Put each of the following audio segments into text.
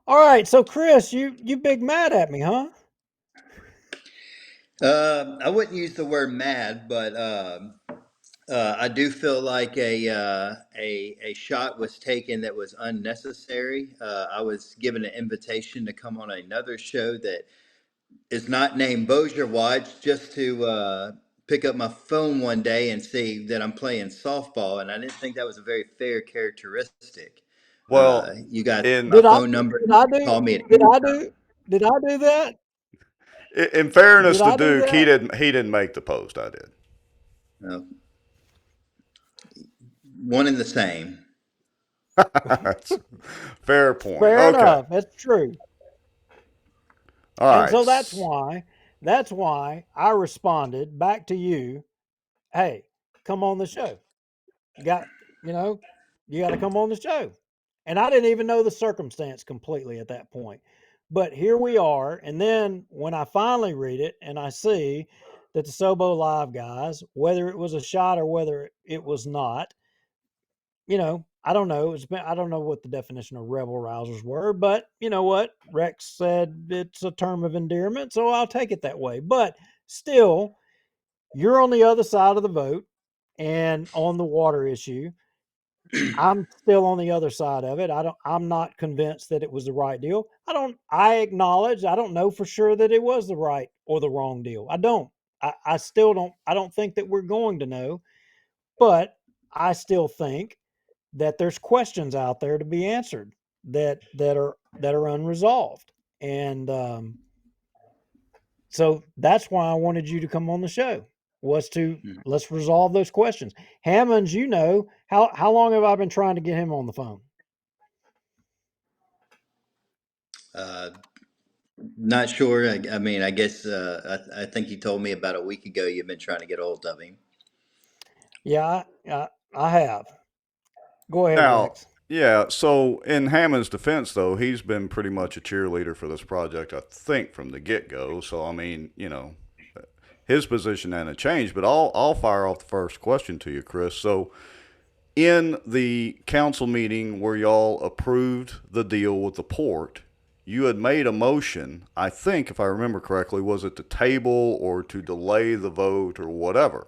All right, so Chris, you big mad at me, huh? I wouldn't use the word mad, but I do feel like a shot was taken that was unnecessary. I was given an invitation to come on another show that is not named Bossier Watch, just to pick up my phone one day and see that I'm playing softball, and I didn't think that was a very fair characteristic. Well, You got my in Did I phone number. did You I can do call me at did any I time. do did I do that? in fairness Did to I do Duke, that? he didn't make the post. I did. Uh, One and the same. That's fair point. Fair Okay. enough. That's true. All And right. so that's why I responded back to you, "Hey, come on the show. You got, you know, you got to come on the show." And I didn't even know the circumstance completely at that point. But here we are. And then when I finally read it and I see that the Sobo Live guys, whether it was a shot or whether it was not, I don't know. I don't know what the definition of rebel rousers were, but you know what? Rex said it's a term of endearment, so I'll take it that way. But still, you're on the other side of the vote and on the water issue. I'm still on the other side of it. I'm not convinced that it was the right deal. I acknowledge I don't know for sure that it was the right or the wrong deal. I don't. I still don't I don't think that we're going to know, but I still think that there's questions out there to be answered that are unresolved. And so that's why I wanted you to come on the show, was to let's resolve those questions. Hammonds, how long have I been trying to get him on the phone? Uh, Not sure. I mean, I guess I think you told me about a week ago you've been trying to get a hold of him. Yeah, I have. Go ahead, Now, Rex. yeah, so in Hammond's defense, though, he's been pretty much a cheerleader for this project, I think, from the get go. So, I mean, his position hasn't changed, but I'll fire off the first question to you, Chris. So, in the council meeting where y'all approved the deal with the port, you had made a motion, I think, if I remember correctly, was it to table or to delay the vote or whatever?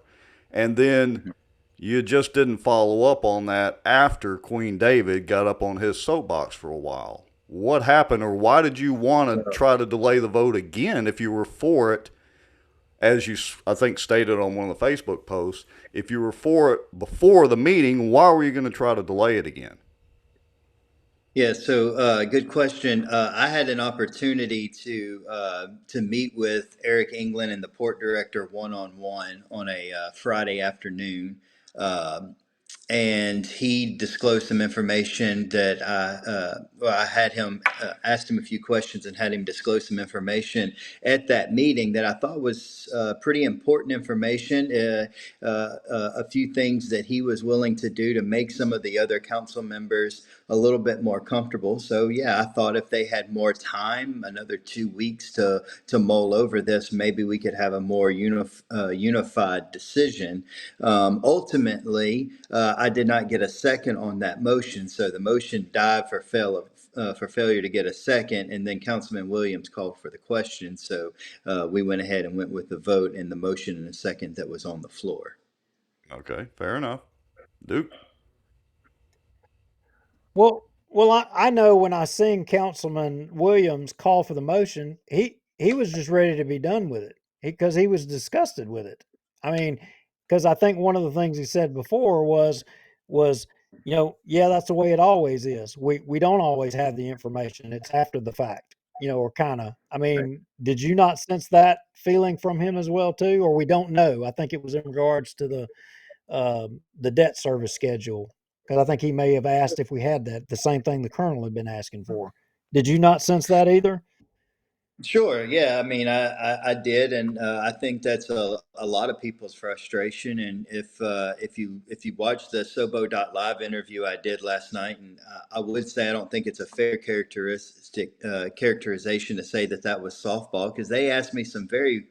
And then Mhm. you just didn't follow up on that after Queen David got up on his soapbox for a while. What happened, or why did you want to try to delay the vote again if you were for it, as you, I think, stated on one of the Facebook posts? If you were for it before the meeting, why were you going to try to delay it again? Yeah, so good question. I had an opportunity to meet with Eric England and the port director one on a Friday afternoon. Um and he disclosed some information that I had him asked him a few questions and had him disclose some information at that meeting that I thought was pretty important information. A few things that he was willing to do to make some of the other council members a little bit more comfortable. So yeah, I thought if they had more time, another 2 weeks to mull over this, maybe we could have a more unified decision. Ultimately, I did not get a second on that motion, so the motion died for failure to get a second, and then Councilman Williams called for the question. So we went ahead and went with the vote and the motion and a second that was on the floor. Okay, fair enough. Duke? Well, I know when I seen Councilman Williams call for the motion, he was just ready to be done with it because he was disgusted with it. I mean, because I think one of the things he said before was yeah, that's the way it always is. We don't always have the information. It's after the fact, or kind of. I mean, did you not sense that feeling from him as well too, or we don't know? I think it was in regards to the debt service schedule, because I think he may have asked if we had that, the same thing the colonel had been asking for. Did you not sense that either? Sure. Yeah. I mean, I did, and I think that's a lot of people's frustration. And if you watch the sobo.live interview I did last night, and I would say I don't think it's a fair characterization to say that that was softball, because they asked me some very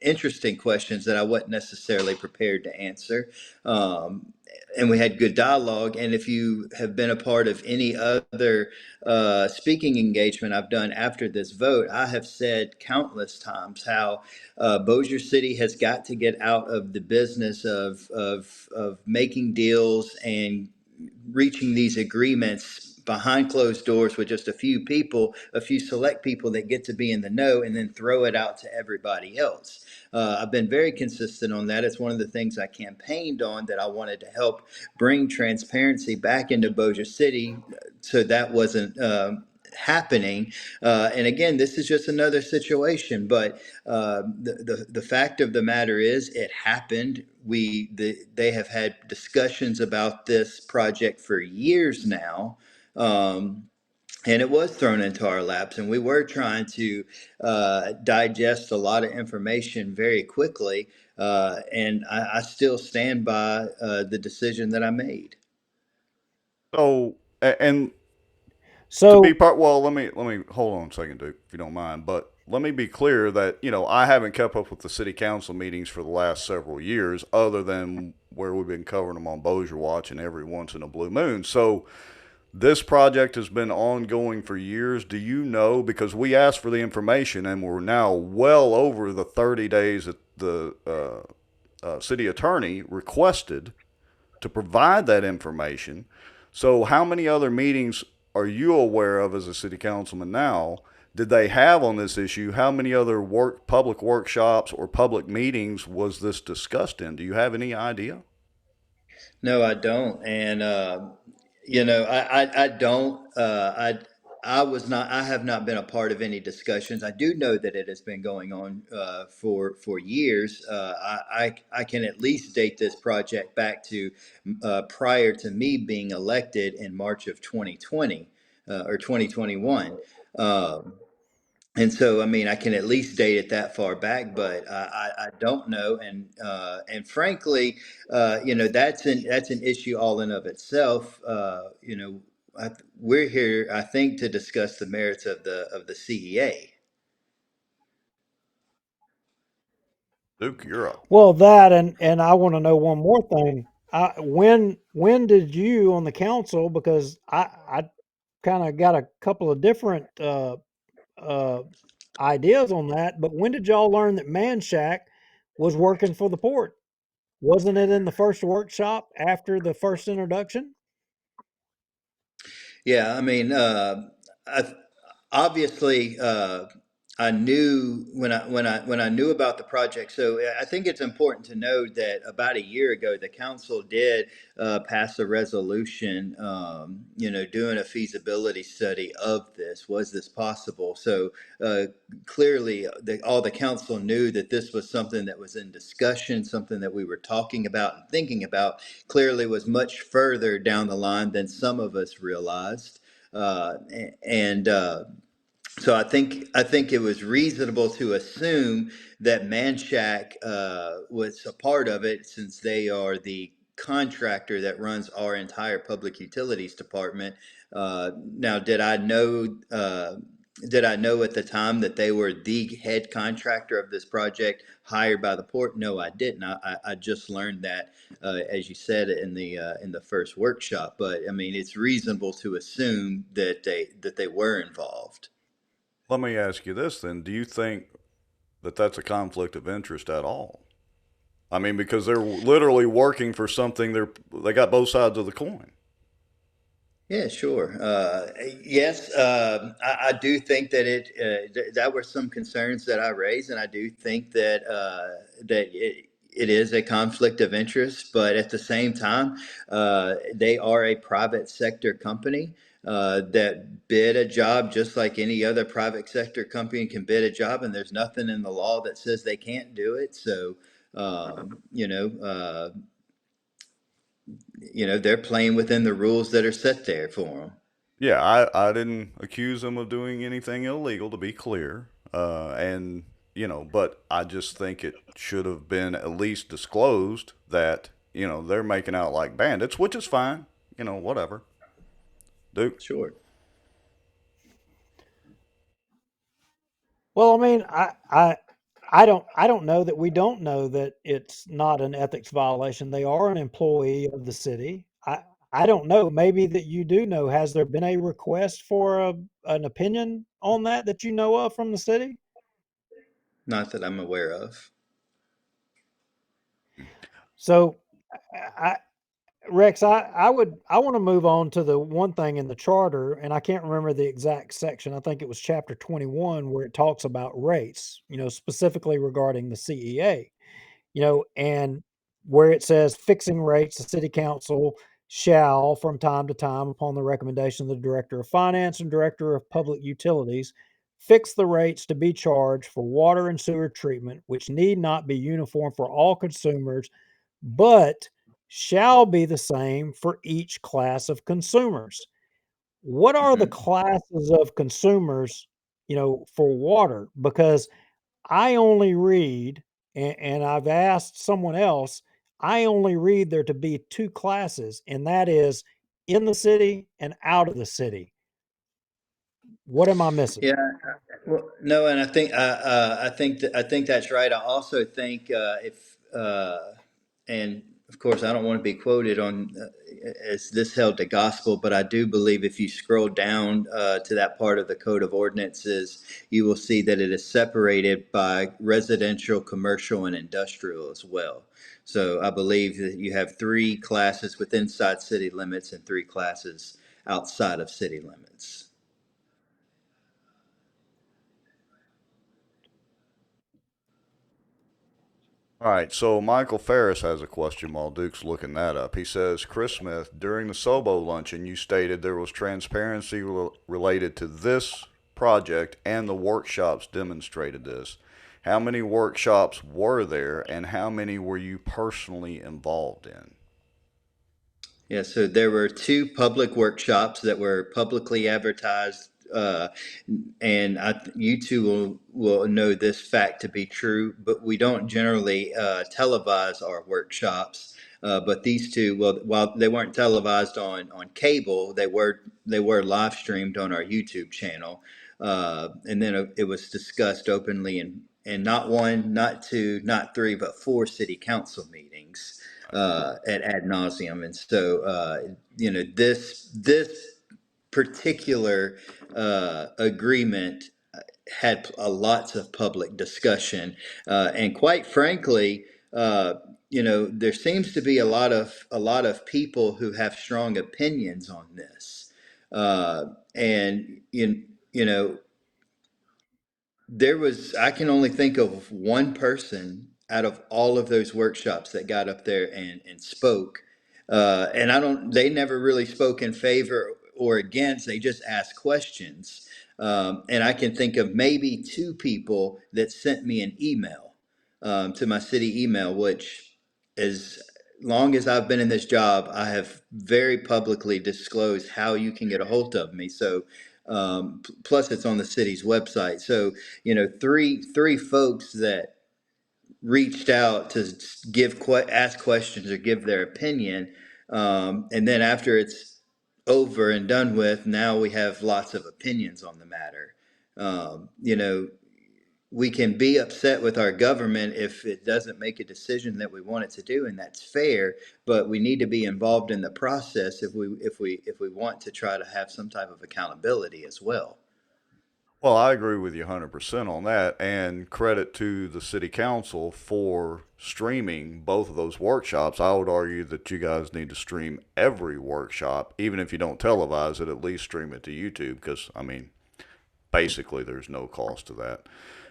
interesting questions that I wasn't necessarily prepared to answer. Um, and we had good dialogue. And if you have been a part of any other speaking engagement I've done after this vote, I have said countless times how Bossier City has got to get out of the business of making deals and reaching these agreements behind closed doors with just a few people, a few select people that get to be in the know, and then throw it out to everybody else. I've been very consistent on that. It's one of the things I campaigned on, that I wanted to help bring transparency back into Bossier City, so that wasn't happening. And again, this is just another situation, but the fact of the matter is, it happened. They have had discussions about this project for years now. Um, and it was thrown into our laps, and we were trying to digest a lot of information very quickly. And I still stand by the decision that I made. So, and to be So, part, well, let me hold on a second, Duke, if you don't mind. But let me be clear that I haven't kept up with the city council meetings for the last several years, other than where we've been covering them on Bossier Watch and every once in a blue moon. So this project has been ongoing for years. Do you know? Because we asked for the information, and we're now well over the 30 days that the city attorney requested to provide that information. So, how many other meetings are you aware of as a city councilman now? Did they have on this issue? How many other public workshops or public meetings was this discussed in? Do you have any idea? No, I don't. And I don't. I was not. I have not been a part of any discussions. I do know that it has been going on for years. I can at least date this project back to prior to me being elected in March of 2020 or 2021. Um, and so, I mean, I can at least date it that far back, but I don't know, and frankly, that's an issue all in of itself. We're here, I think, to discuss the merits of the CEA. Duke, you're up. well, that and I want to know one more thing. When did you on the council? Because I kind of got a couple of different uh, ideas on that. But when did y'all learn that Man Shack was working for the port? Wasn't it in the first workshop after the first introduction? Yeah, I mean, I, obviously, I knew when I knew about the project. So I think it's important to know that about a year ago, the council did pass a resolution, doing a feasibility study of this. Was this possible? So clearly, all the council knew that this was something that was in discussion, something that we were talking about and thinking about. Clearly, was much further down the line than some of us realized. And So I think it was reasonable to assume that Manchac was a part of it, since they are the contractor that runs our entire public utilities department. Now, did I know at the time that they were the head contractor of this project, hired by the port? No, I didn't. I just learned that, as you said, in the first workshop. But I mean, it's reasonable to assume that they were involved. Let me ask you this then. Do you think that that's a conflict of interest at all? I mean, because they're literally working for something, they got both sides of the coin. Yeah, sure. Yes, I do think that that were some concerns that I raised, and I do think that it is a conflict of interest. But at the same time, they are a private sector company that bid a job just like any other private sector company can bid a job, and there's nothing in the law that says they can't do it. So, um, you know, uh, they're playing within the rules that are set there for them. Yeah, I didn't accuse them of doing anything illegal, to be clear. And, but I just think it should have been at least disclosed that, they're making out like bandits, which is fine, whatever. Duke? Sure. Well, I mean, I don't know that we don't know that it's not an ethics violation. They are an employee of the city. I don't know. Maybe that you do know. Has there been a request for an opinion on that you know of from the city? Not that I'm aware of. So, I, Rex, I want to move on to the one thing in the charter, and I can't remember the exact section. I think it was chapter 21 where it talks about rates. Specifically regarding the CEA. And where it says fixing rates, the city council shall, from time to time, upon the recommendation of the director of finance and director of public utilities, fix the rates to be charged for water and sewer treatment, which need not be uniform for all consumers, but shall be the same for each class of consumers. What are the Hmm. classes of consumers, for water? Because I only read, and I've asked someone else, I only read there to be two classes, and that is in the city and out of the city. What am I missing? Yeah. Well, no, and I think that's right. I also think if and of course I don't want to be quoted on as this held to gospel, but I do believe if you scroll down to that part of the code of ordinances, you will see that it is separated by residential, commercial, and industrial as well. So I believe that you have three classes within inside city limits and three classes outside of city limits. All right, so Michael Ferris has a question while Duke's looking that up. He says, Chris Smith, during the Sobo luncheon, you stated there was transparency related to this project and the workshops demonstrated this. How many workshops were there and how many were you personally involved in? Yeah, so there were two public workshops that were publicly advertised, and you two will know this fact to be true. But we don't generally televise our workshops. But these two, well, while they weren't televised on cable, they were live streamed on our YouTube channel, and then it was discussed openly in not one, not two, not three, but four city council meetings at ad nauseum. And so, this particular agreement had lots of public discussion, and quite frankly, there seems to be a lot of people who have strong opinions on this, and you know I can only think of one person out of all of those workshops that got up there and spoke. And they never really spoke in favor or against, they just asked questions. And I can think of maybe two people that sent me an email to my city email, which, as long as I've been in this job, I have very publicly disclosed how you can get a hold of me. So, plus it's on the city's website. So, three folks that reached out to ask questions or give their opinion, and then after it's over and done with, now we have lots of opinions on the matter. You know, we can be upset with our government if it doesn't make a decision that we want it to do, and that's fair. But we need to be involved in the process if we want to try to have some type of accountability as well. Well, I agree with you 100% on that, and credit to the city council for streaming both of those workshops. I would argue that you guys need to stream every workshop, even if you don't televise it, at least stream it to YouTube, because, I mean, basically there's no cost to that.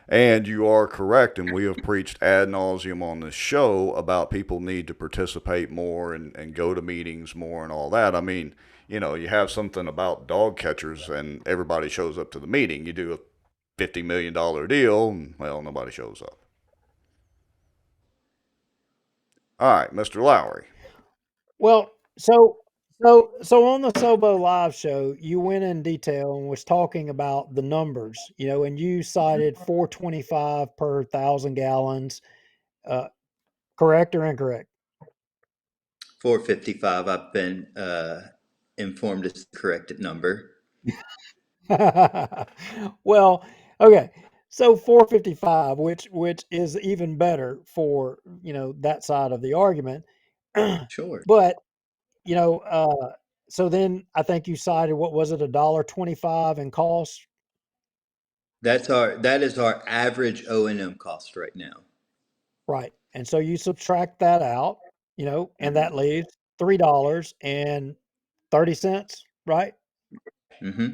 And you are correct, and we have preached ad nauseum on this show about people need to participate more and go to meetings more and all that. I mean, you have something about dog catchers and everybody shows up to the meeting. You do a $50 million deal, and well, nobody shows up. All right, Mr. Lowry. Well, so on the Sobo Live show, you went in detail and was talking about the numbers, and you cited 425 per thousand gallons. Uh, Correct or incorrect? 455, I've been informed is the correct number. Well, okay. So 455, which is even better for that side of the argument. Sure. But you know, so then I think you cited, what was it, $1.25 in cost, That is our average O&M cost right now. right? And so you subtract that out, and Hmm. that leaves $3.30, right? Hmm.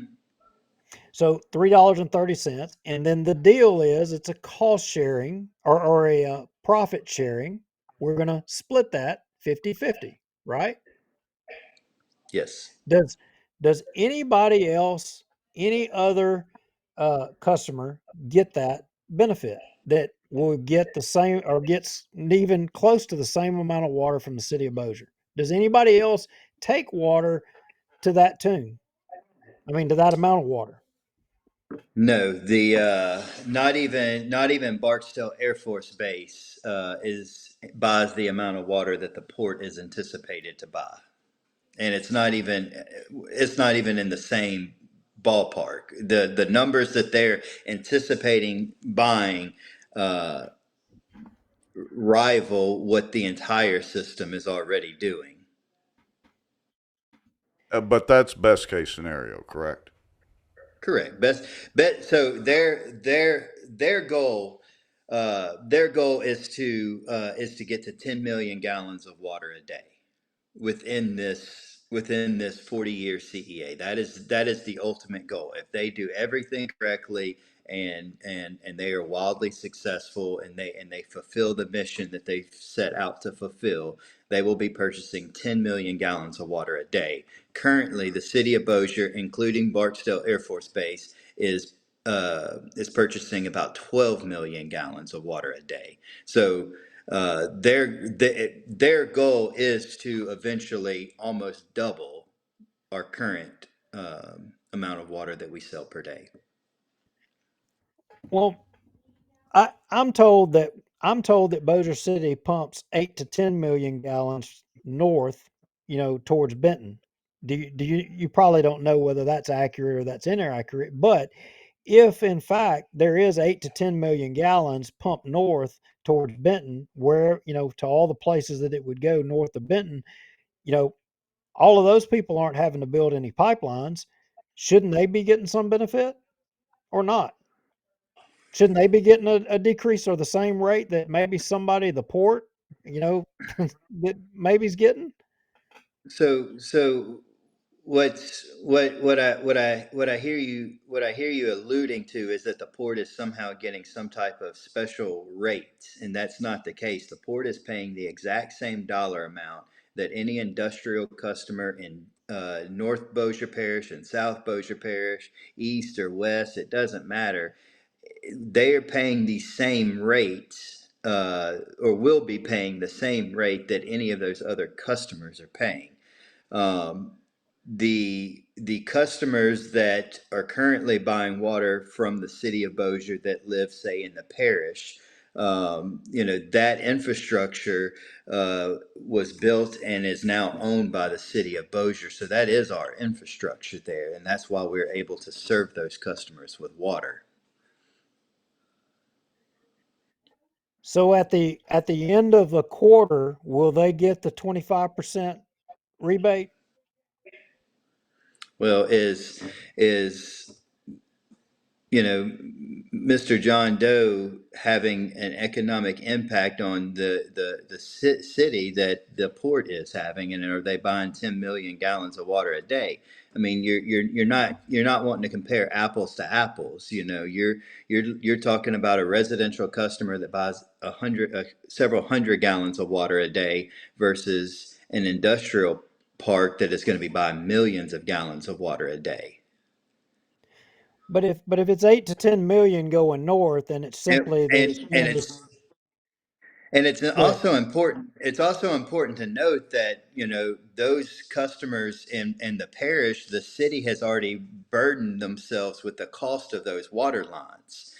So $3.30, and then the deal is it's a cost sharing, or a profit sharing. We're going to split that 50-50, right? Yes. Does does anybody else, any other customer, get that benefit, that will get the same or gets even close to the same amount of water from the city of Bossier? Does anybody else take water to that tune? I mean, to that amount of water? No, the not even Barksdale Air Force Base is buys the amount of water that the port is anticipated to buy, and it's not even in the same ballpark. The numbers that they're anticipating buying uh, rival what the entire system is already doing. But that's best case scenario, correct? Correct. Best bet. So their goal is to get to 10 million gallons of water a day within this 40-year CEA. That is the ultimate goal. If they do everything correctly and they are wildly successful and they fulfill the mission that they set out to fulfill, they will be purchasing 10 million gallons of water a day. Currently, the city of Bossier, including Barksdale Air Force Base, is purchasing about 12 million gallons of water a day. So their goal is to eventually almost double our current amount of water that we sell per day. Well, I'm told that Bossier City pumps 8 to 10 million gallons north, towards Benton. You probably don't know whether that's accurate or that's inaccurate, but if in fact there is 8 to 10 million gallons pumped north towards Benton, where, to all the places that it would go north of Benton, you know, all of those people aren't having to build any pipelines. Shouldn't they be getting some benefit or not? Shouldn't they be getting a decrease or the same rate that maybe somebody at the port, you know, that maybe's getting? So what I hear you alluding to is that the port is somehow getting some type of special rate, and that's not the case. The port is paying the exact same dollar amount that any industrial customer in North Bossier Parish and South Bossier Parish, East or West, it doesn't matter. They are paying the same rate, or will be paying the same rate that any of those other customers are paying. Um, the customers that are currently buying water from the city of Bossier that live, say, in the parish, that infrastructure was built and is now owned by the city of Bossier. So that is our infrastructure there, and that's why we're able to serve those customers with water. So at the end of the quarter, will they get the 25% rebate? Well, is Mr. John Doe having an economic impact on the city that the port is having, and are they buying 10 million gallons of water a day? I mean, you're not wanting to compare apples to apples. You're talking about a residential customer that buys several hundred gallons of water a day versus an industrial park that is going to be buying millions of gallons of water a day. But if it's 8 to 10 million going north, and it's And simply the and and expanded. it's And it's Go ahead. also important. It's also important to note that those customers in the parish, the city has already burdened themselves with the cost of those water lines.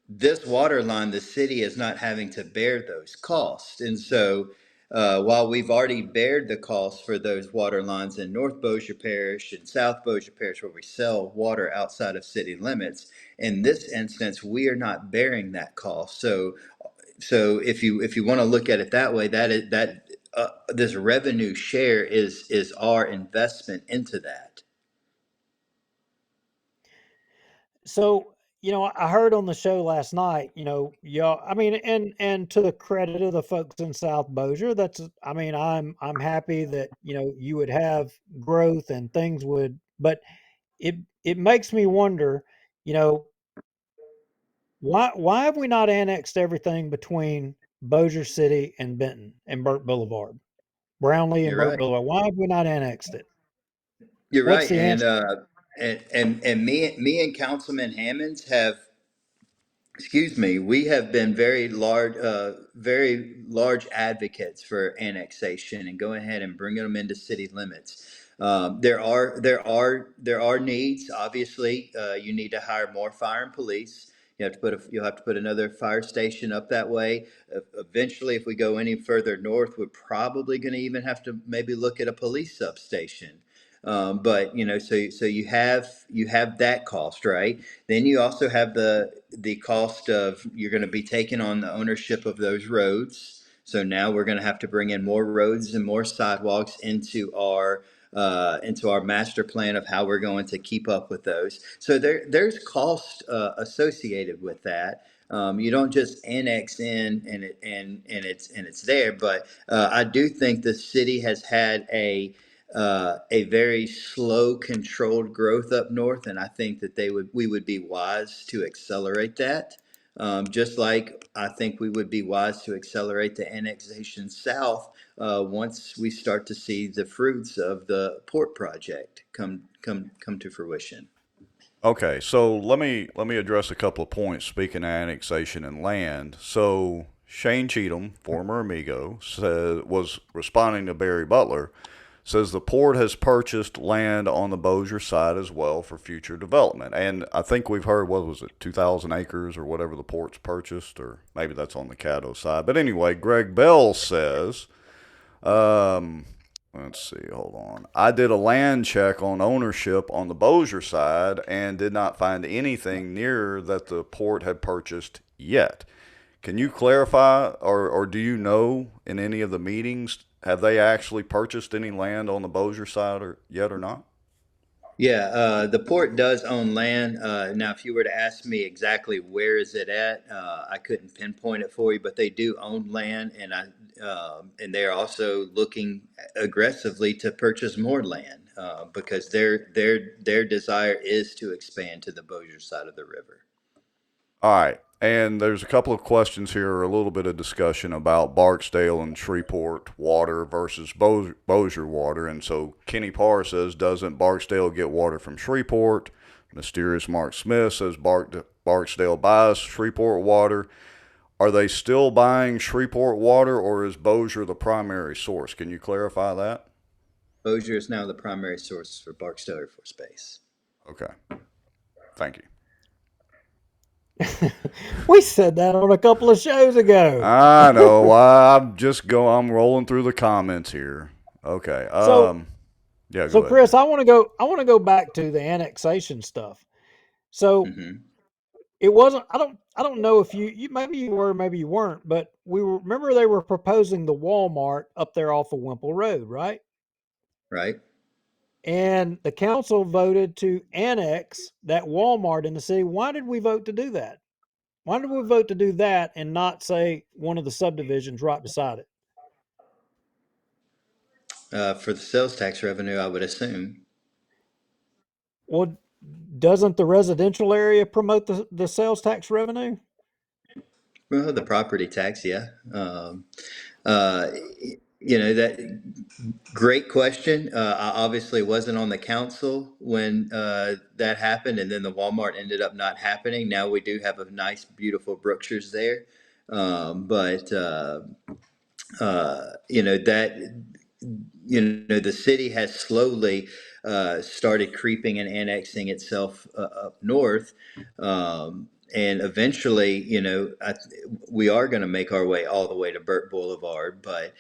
This water line, the city is not having to bear those costs, and so while we've already bared the cost for those water lines in North Bossier Parish and South Bossier Parish, where we sell water outside of city limits, in this instance, we are not bearing that cost. So if you want to look at it that way, this revenue share is our investment into that. So, I heard on the show last night, y'all, I mean, and to the credit of the folks in South Bossier, I mean, I'm happy that, you would have growth and things would, but it makes me wonder, you know, why have we not annexed everything between Bossier City and Benton and Burt Boulevard, Brownlee and You're Burt right. Boulevard? Why have we not annexed it? You're What's right. the And answer? me and Councilman Hammonds have, excuse me, we have been very large advocates for annexation and going ahead and bringing them into city limits. There are needs. Obviously, you need to hire more fire and police. You'll have to put another fire station up that way. Eventually, if we go any further north, we're probably going to even have to maybe look at a police substation. But so you have that cost, right? Then you also have the cost of you're going to be taking on the ownership of those roads. So now we're going to have to bring in more roads and more sidewalks into our master plan of how we're going to keep up with those. So there's cost associated with that. You don't just annex in and it's there, but I do think the city has had a very slow, controlled growth up north, and I think that we would be wise to accelerate that. Just like I think we would be wise to accelerate the annexation south once we start to see the fruits of the port project come to fruition. Okay, so let me address a couple of points. Speaking of annexation and land, so Shane Cheatham, former Amigo, was responding to Barry Butler. Says the port has purchased land on the Bossier side as well for future development, and I think we've heard, what was it, 2,000 acres or whatever the port's purchased, or maybe that's on the Caddo side. But anyway, Greg Bell says, um, let's see, hold on. I did a land check on ownership on the Bossier side and did not find anything near that the port had purchased yet. Can you clarify, or do you know in any of the meetings, have they actually purchased any land on the Bossier side yet or not? Yeah, the port does own land. Now, if you were to ask me exactly where is it at, I couldn't pinpoint it for you, but they do own land, and they are also looking aggressively to purchase more land because their desire is to expand to the Bossier side of the river. All right. And there's a couple of questions here, a little bit of discussion about Barksdale and Shreveport water versus Bossier water. And so Kenny Parr says, doesn't Barksdale get water from Shreveport? Mysterious Mark Smith says Barksdale buys Shreveport water. Are they still buying Shreveport water, or is Bossier the primary source? Can you clarify that? Bossier is now the primary source for Barksdale Air Force Base. Okay. Thank you. We said that on a couple of shows ago. I know. I'm rolling through the comments here. Okay. So, Yeah, go so ahead, Chris, man. I want to go back to the annexation stuff. So Hmm. it wasn't. I don't know if you maybe you were, maybe you weren't, but remember they were proposing the Walmart up there off of Wimple Road, right? Right? And the council voted to annex that Walmart in the city. Why did we vote to do that? Why did we vote to do that and not say one of the subdivisions right beside it? For the sales tax revenue, I would assume. Well, doesn't the residential area promote the sales tax revenue? Well, the property tax, yeah. Uh, that great question. I obviously wasn't on the council when that happened, and then the Walmart ended up not happening. Now we do have a nice, beautiful Brookshire's there, but that the city has slowly started creeping and annexing itself up north. And eventually, we are going to make our way all the way to Burt Boulevard, but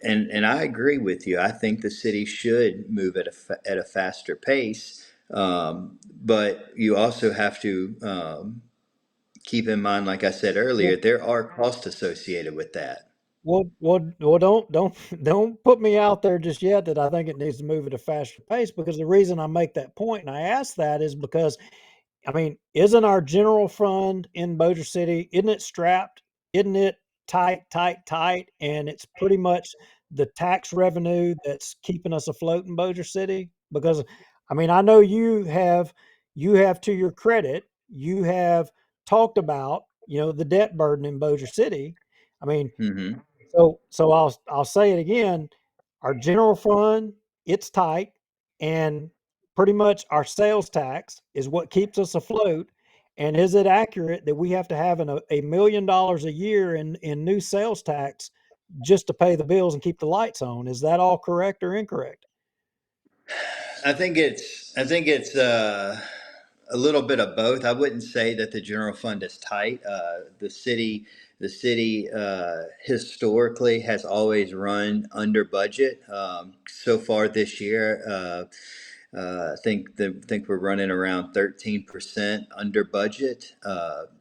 And I agree with you. I think the city should move at a faster pace. But you also have to keep in mind, like I said earlier, Well, there are costs associated with that. don't don't put me out there just yet that I think it needs to move at a faster pace, because the reason I make that point and I ask that is because, I mean, isn't our general fund in Bossier City, isn't it strapped? Isn't it tight, tight, tight? And it's pretty much the tax revenue that's keeping us afloat in Bossier City. Because, I mean, I know you have to your credit, you have talked about, the debt burden in Bossier City. I mean, Hmm. so I'll say it again. Our general fund, it's tight, and pretty much our sales tax is what keeps us afloat. And is it accurate that we have to have $1 million a year in new sales tax just to pay the bills and keep the lights on? Is that all correct or incorrect? I think it's a little bit of both. I wouldn't say that the general fund is tight. The city historically has always run under budget. So far this year, I think we're running around 13% under budget,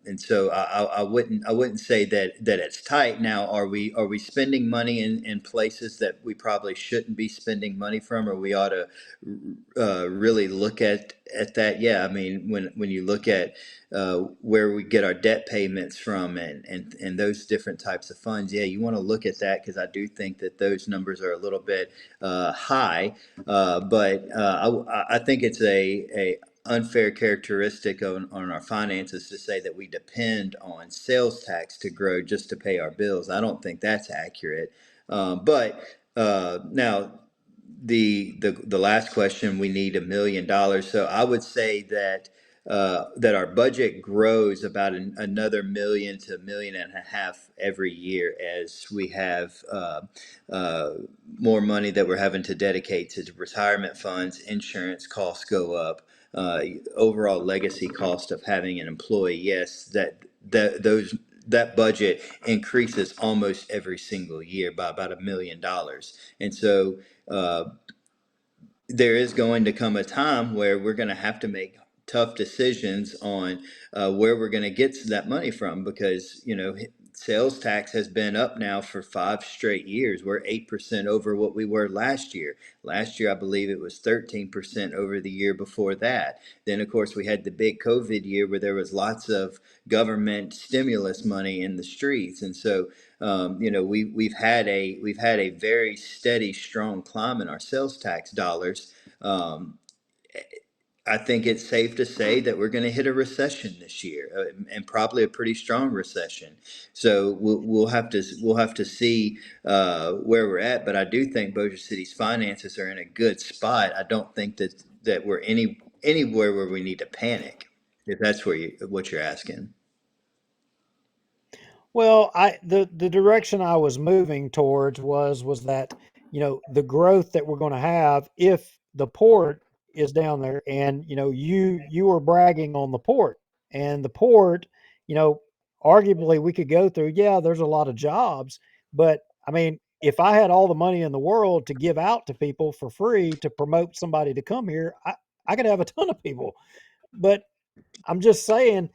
and so I wouldn't say that it's tight. Now, are we spending money in places that we probably shouldn't be spending money from, or we ought to really look at that? Yeah, I mean, when you look at where we get our debt payments from, and those different types of funds, yeah, you want to look at that, because I do think that those numbers are a little bit high. But I think it's a unfair characteristic on our finances to say that we depend on sales tax to grow just to pay our bills. I don't think that's accurate. But now, the last question, we need $1 million. So I would say that our budget grows about another million to $1.5 million every year, as we have uh, more money that we're having to dedicate to retirement funds. Insurance costs go up. Overall legacy cost of having an employee. Yes, that budget increases almost every single year by about $1 million. And so uh, there is going to come a time where we're going to have to make tough decisions on where we're going to get that money from, because sales tax has been up now for 5 straight years. We're 8% over what we were last year. Last year, I believe it was 13% over the year before that. Then, of course, we had the big COVID year where there was lots of government stimulus money in the streets. And so we've had a very steady, strong climb in our sales tax dollars. Um, I think it's safe to say that we're going to hit a recession this year, and probably a pretty strong recession. So we'll have to see where we're at. But I do think Bossier City's finances are in a good spot. I don't think that we're anywhere where we need to panic, if that's what you're asking. Well, the direction I was moving towards was that, the growth that we're going to have if the port is down there. And you were bragging on the port, and the port, you know arguably we could go through, yeah, there's a lot of jobs, but I mean, if I had all the money in the world to give out to people for free to promote somebody to come here, I could have a ton of people. But I'm just saying,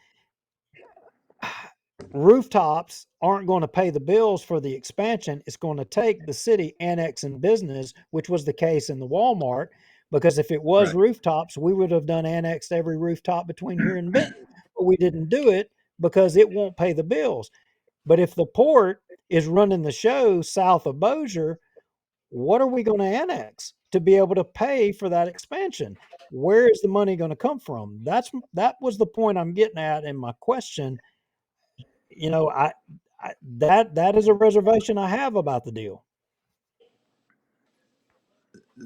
rooftops aren't going to pay the bills for the expansion. It's going to take the city annexing business, which was the case in the Walmart, because if it was Right. rooftops, we would have done annexed every rooftop between here and Benton. But we didn't do it because it won't pay the bills. But if the port is running the show south of Bossier, what are we going to annex to be able to pay for that expansion? Where is the money going to come from? That was the point I'm getting at in my question. you know, that is a reservation I have about the deal.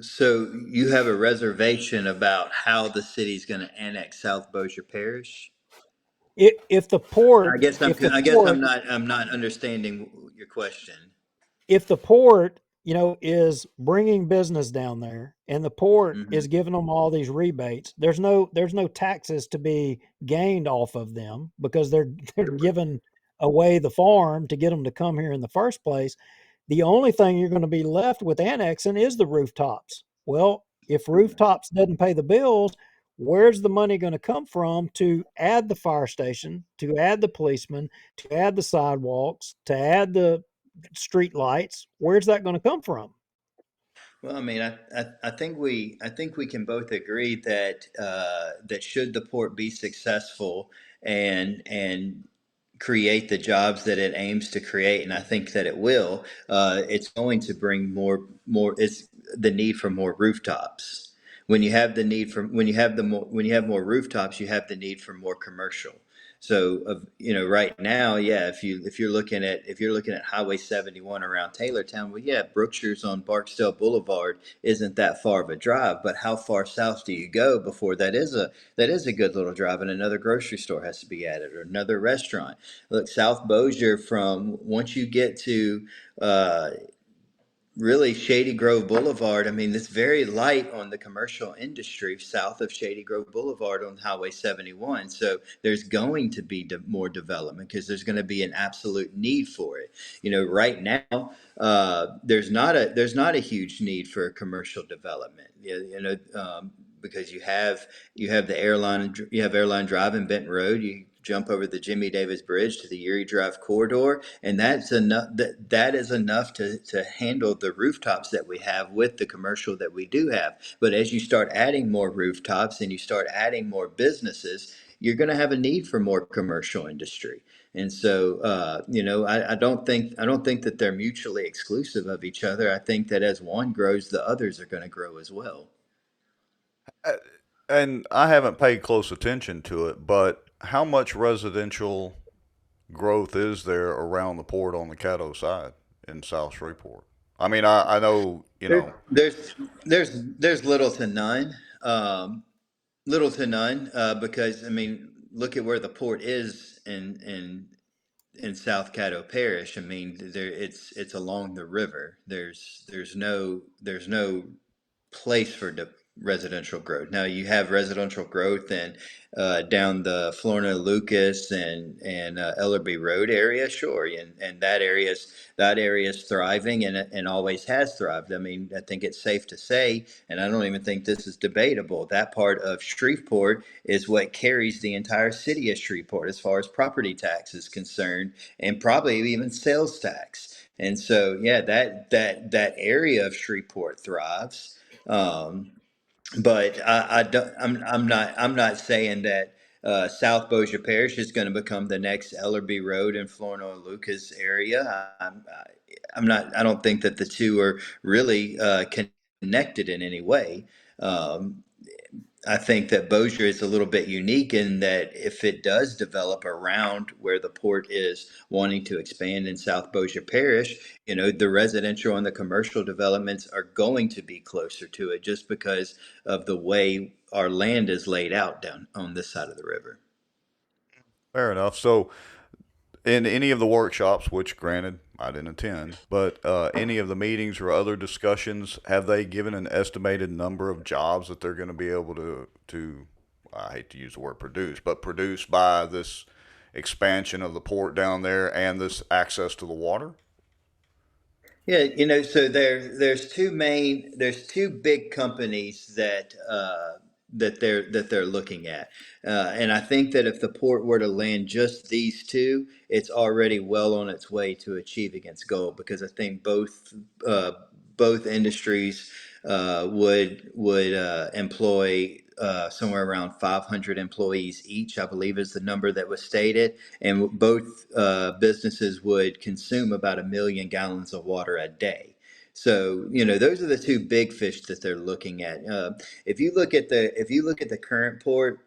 So you have a reservation about how the city's going to annex South Bossier Parish? If the I port, guess I'm if the I guess port, I'm not understanding your question. if the port, is bringing business down there, and the port Hmm. is giving them all these rebates, there's no taxes to be gained off of them because they're giving away the farm to get them to come here in the first place. The only thing you're going to be left with annexing is the rooftops. Well, if rooftops doesn't pay the bills, where's the money going to come from to add the fire station, to add the policemen, to add the sidewalks, to add the street lights? Where's that going to come from? Well, I mean, I think we can both agree that that should the port be successful and create the jobs that it aims to create, and I think that it will. It's going to bring more. It's the need for more rooftops. When you have the need for when you have more rooftops, you have the need for more commercial. So, right now, yeah, if you're looking at Highway 71 around Taylortown, well, yeah, Brookshire's on Barksdale Boulevard isn't that far of a drive, but how far south do you go before that is a good little drive, and another grocery store has to be added or another restaurant. Look, South Bossier, from once you get to uh, really Shady Grove Boulevard. I mean, it's very light on the commercial industry south of Shady Grove Boulevard on Highway 71. So there's going to be more development because there's going to be an absolute need for it. Right now, there's not a huge need for commercial development. Because you have airline drive in Benton Road. You jump over the Jimmy Davis Bridge to the Erie Drive corridor, and that's enough. That is enough to handle the rooftops that we have with the commercial that we do have. But as you start adding more rooftops and you start adding more businesses, you're going to have a need for more commercial industry. And so, I don't think that they're mutually exclusive of each other. I think that as one grows, the others are going to grow as well. Uh, And I haven't paid close attention to it, but how much residential growth is there around the port on the Caddo side in South Shreveport? I mean, I know, There, there's there's little to none, because I mean, look at where the port is in South Caddo Parish. I mean, it's along the river. There's no place for residential growth. Now you have residential growth in down the Florida Lucas and Ellerby Road area, sure, and that area's thriving and always has thrived. I mean, I think it's safe to say, and I don't even think this is debatable. That part of Shreveport is what carries the entire city of Shreveport as far as property tax is concerned, and probably even sales tax. And so, yeah, that area of Shreveport thrives. Um, but I'm not saying that South Bossier Parish is going to become the next Ellerby Road in Florida Lucas area. I'm not. I don't think that the two are really connected in any way. Um, I think that Bossier is a little bit unique in that if it does develop around where the port is wanting to expand in South Bossier Parish, the residential and the commercial developments are going to be closer to it just because of the way our land is laid out down on this side of the river. fair enough. So, in any of the workshops, which granted I didn't attend, but any of the meetings or other discussions, have they given an estimated number of jobs that they're going to be able to I hate to use the word produce, but produce by this expansion of the port down there and this access to the water? Yeah, so there's two big companies that they're looking at, and I think that if the port were to land just these two, it's already well on its way to achieving its goal because I think uh, both industries would employ somewhere around 500 employees each, I believe is the number that was stated, and both businesses would consume about 1 million gallons of water a day. So those are the two big fish that they're looking at. If you look at the current port,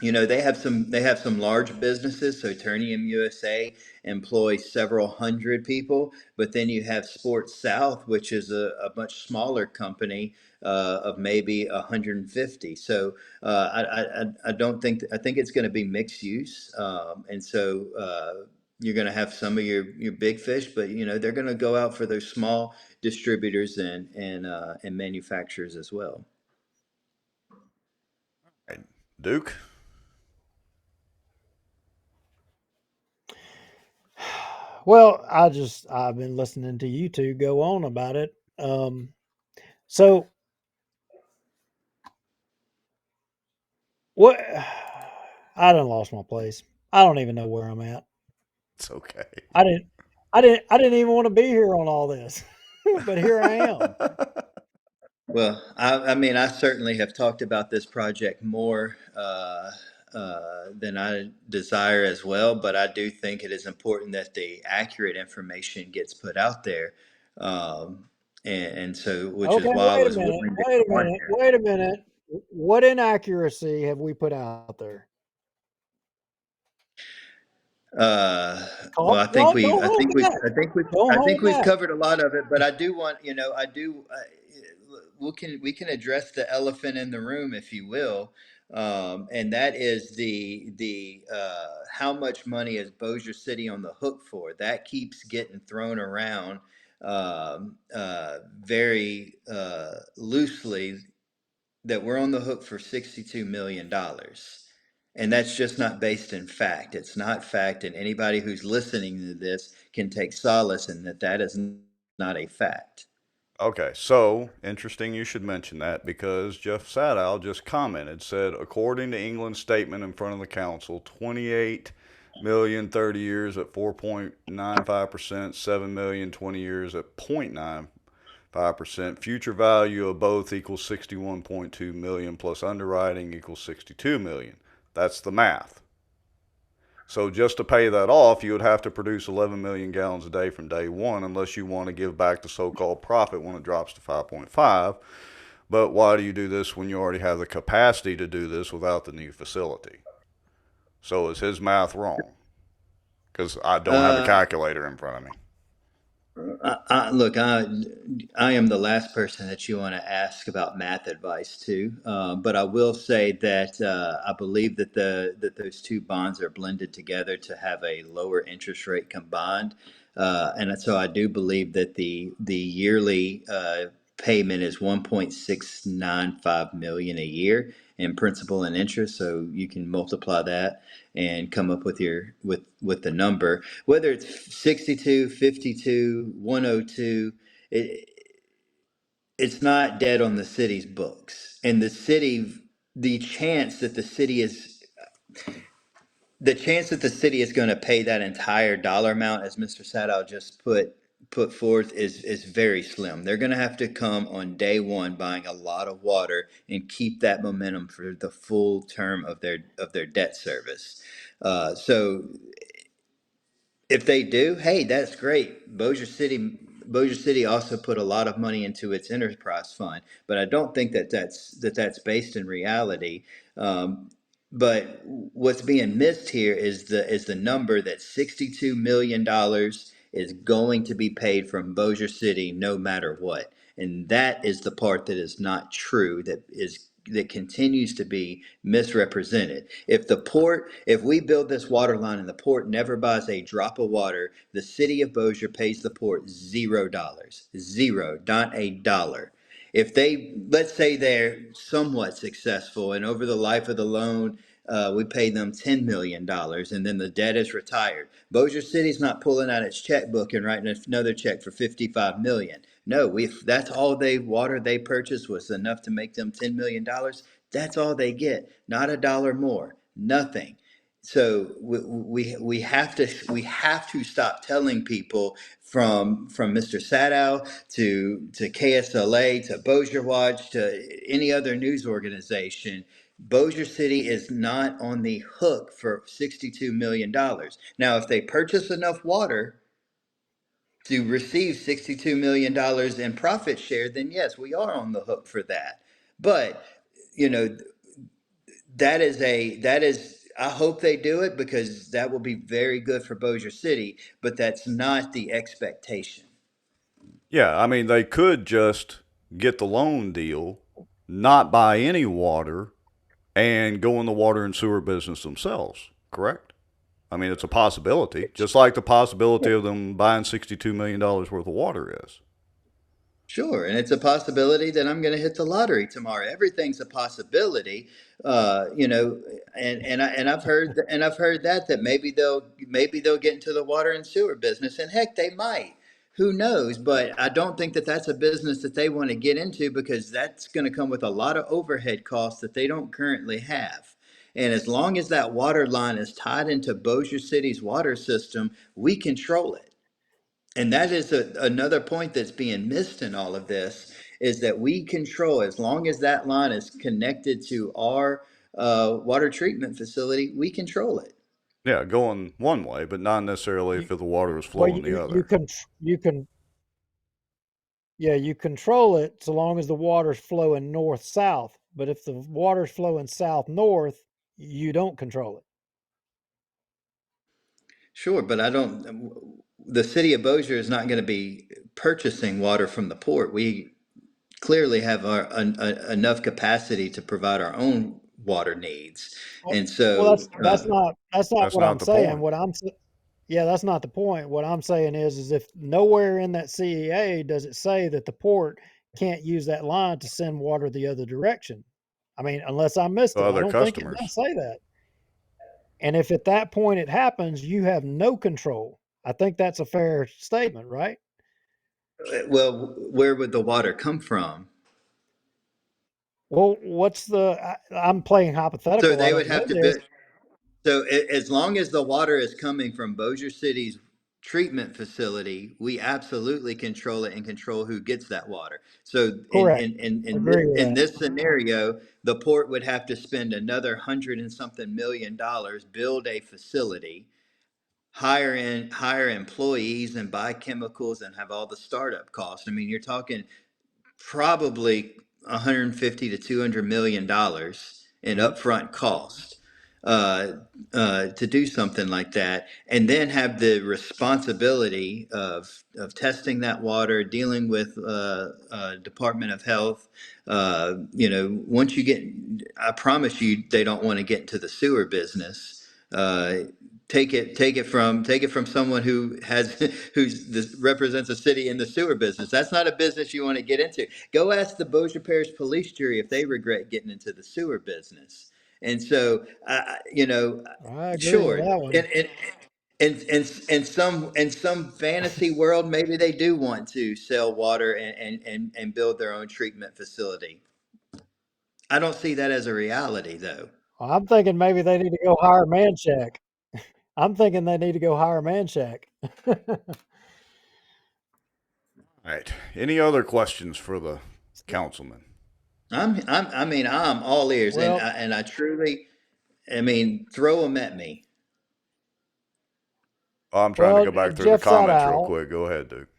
they have some large businesses. So Ternium USA employs several hundred people, but then you have Sports South, which is a much smaller company of maybe 150. So I don't think I think it's going to be mixed use, and so you're going to have some of your big fish, but they're going to go out for those small distributors and manufacturers as well. Right. Duke? Well, I've been listening to you two go on about it. So what? I done lost my place. I don't even know where I'm at. It's okay. I didn't. I didn't even want to be here on all this, but here I am. Well, I mean, I certainly have talked about this project more than I desire as well, but I do think it is important that the accurate information gets put out there. Um, and so, which is Okay, why I wait a was minute. willing to Wait a come on minute. here. Wait a minute. What inaccuracy have we put out there? Well, Talk. Don't hold back. Don't I think hold we've back. covered a lot of it, but I do want, I do, we can address the elephant in the room, if you will. And that is how much money is Bossier City on the hook for? That keeps getting thrown around, very, loosely, that we're on the hook for $62 million. And that's just not based in fact. It's not fact. And anybody who's listening to this can take solace in that that is not a fact. Okay, so interesting you should mention that because Jeff Sadow just commented, said, according to England's statement in front of the council, 28 million 30 years at 4.95%, 7 million 20 years at 0.95%. Future value of both equals 61.2 million plus underwriting equals 62 million. That's the math. So just to pay that off, you would have to produce 11 million gallons a day from day one, unless you want to give back the so-called profit when it drops to 5.5. But why do you do this when you already have the capacity to do this without the new facility? So is his math wrong? Because I don't have a Uh, calculator in front of me. Look, I am the last person that you want to ask about math advice to, but I will say that I believe that those two bonds are blended together to have a lower interest rate combined, and so I do believe that the yearly payment is 1.695 million a year in principal and interest. So you can multiply that and come up with with the number, whether it's 62, 52, 102. it, it's not dead on the city's books, and the chance that the chance that the city is going to pay that entire dollar amount, as Mr. Sadow just put forth, is very slim. They're going to have to come on day one buying a lot of water and keep that momentum for the full term of their debt service. So if they do, hey, that's great. Bossier City also put a lot of money into its enterprise fund, but I don't think that that's based in reality. But what's being missed here is the number that $62 million is going to be paid from Bossier City no matter what, and that is the part that is not true. That continues to be misrepresented. If we build this water line and the port never buys a drop of water, the city of Bossier pays the port $0, zero, not a dollar. If let's say they're somewhat successful and over the life of the loan, we pay them $10 million and then the debt is retired. Bossier City's not pulling out its checkbook and writing another check for 55 million. No, if that's all water they purchased was enough to make them $10 million, that's all they get, not a dollar more, nothing. So we have to stop telling people, from Mr. Sadow to KSLA to Bossier Watch to any other news organization, Bossier City is not on the hook for $62 million. Now, if they purchase enough water to receive $62 million in profit share, then yes, we are on the hook for that. But you know, that is, I hope they do it because that will be very good for Bossier City, but that's not the expectation. Yeah, I mean, they could just get the loan deal, not buy any water, and go in the water and sewer business themselves, correct? I mean, it's a possibility, just like the possibility of them buying $62 million worth of water is. Sure, and it's a possibility that I'm going to hit the lottery tomorrow. Everything's a possibility, you know. And I've heard that maybe they'll get into the water and sewer business, and heck, they might. Who knows? But I don't think that that's a business that they want to get into because that's going to come with a lot of overhead costs that they don't currently have. And as long as that water line is tied into Bossier City's water system, we control it. And that is another point that's being missed in all of this is that we control, as long as that line is connected to our water treatment facility, we control it. Yeah, going one way, but not necessarily You, if the water is well, flowing the you other. can you can yeah, you control it so long as the water's flowing north south. But if the water's flowing south north, you don't control it. Sure, but I don't. The city of Bossier is not going to be purchasing water from the port. We clearly have enough capacity to provide our own water needs, Well, and well, so that's not That's what I'm not the saying. point. Yeah, that's not the point. What I'm saying is if nowhere in that CEA does it say that the port can't use that line to send water the other direction. I mean, unless I missed The it, I other don't think it customers. does say that. And if at that point it happens, you have no control. I think that's a fair statement, right? well, where would the water come from? Well, I'm playing So hypothetical. I they don't would know have to this. build. So as long as the water is coming from Bossier City's treatment facility, we absolutely control it and control who gets that water. So Correct. Agree with in that. this scenario, the port would have to spend another hundred and something $1 million, build a facility, hire employees and buy chemicals and have all the startup costs. I mean, you're talking probably 150 to 200 million dollars in Yep. upfront cost uh, to do something like that, and then have the responsibility of testing that water, dealing with Department of Health. Once you get, I promise you, they don't want to get into the sewer business. Take it from someone who has represents a city in the sewer business. That's not a business you want to get into. Go ask the Bossier Parish Police Jury if they regret getting into the sewer business. And so, I agree with sure, that one. in some fantasy world, maybe they do want to sell water and build their own treatment facility. I don't see that as a reality, though. Well, I'm thinking maybe they need to go hire Mancheck. I'm thinking they need to go hire Mancheck. All right. Any other questions for the councilman? I'm all ears, Well, and I truly, I mean, throw them at me. Oh, I'm trying to go back through the Jeff comments real Sadow, quick. Go ahead, Duke.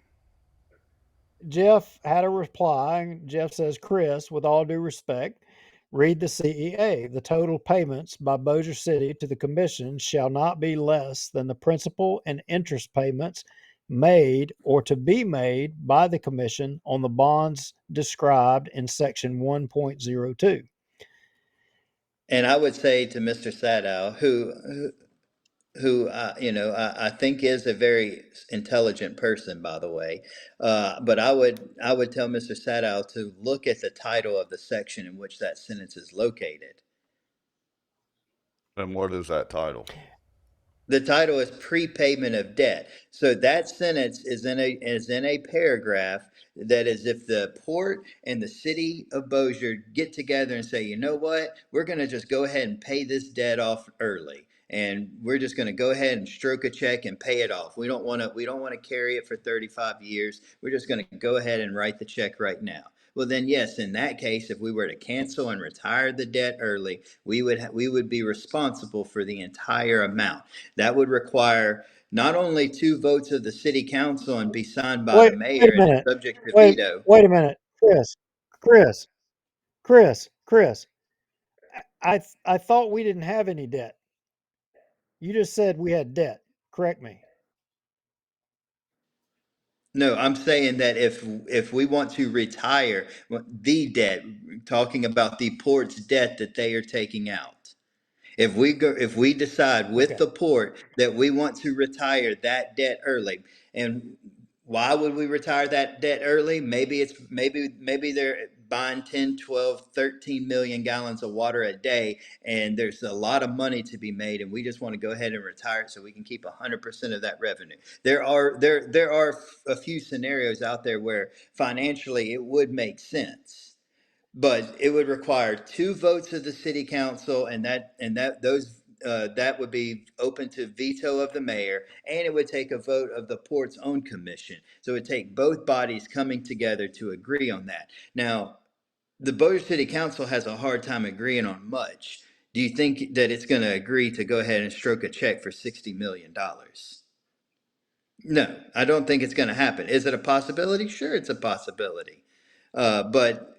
Jeff had a reply. Jeff says, Chris, with all due respect, read the CEA. The total payments by Bossier City to the commission shall not be less than the principal and interest payments made or to be made by the commission on the bonds described in section 1.02. And I would say to Mr. Sadow, who I think is a very intelligent person, by the way. But I would tell Mr. Sadow to look at the title of the section in which that sentence is located. And what is that title? The title is prepayment of debt. So that sentence is in a paragraph that is if the port and the city of Bossier get together and say, you know what, we're going to just go ahead and pay this debt off early. And we're just going to go ahead and stroke a check and pay it off. We don't want to carry it for 35 years. We're just going to go ahead and write the check right now. Well, then, yes, in that case, if we were to cancel and retire the debt early, we would be responsible for the entire amount. That would require not only two votes of the city council and be signed by the Wait mayor a and minute. subject to veto. Wait a minute. Chris, Chris. I thought we didn't have any debt. You just said we had debt. Correct me. No, I'm saying that if we want to retire the debt, talking about the port's debt that they are taking out. If we decide with Okay. the port that we want to retire that debt early, and Why would we retire that debt early? Maybe they're buying 10, 12, 13 million gallons of water a day, and there's a lot of money to be made, and we just want to go ahead and retire it so we can keep 100% of that revenue. There are a few scenarios out there where financially it would make sense, but it would require two votes of the city council, that would be open to veto of the mayor, and it would take a vote of the port's own commission. So it would take both bodies coming together to agree on that. Now, the Bossier City Council has a hard time agreeing on much. Do you think that it's going to agree to go ahead and stroke a check for $60 million? No, I don't think it's going to happen. Is it a possibility? Sure, it's a possibility. But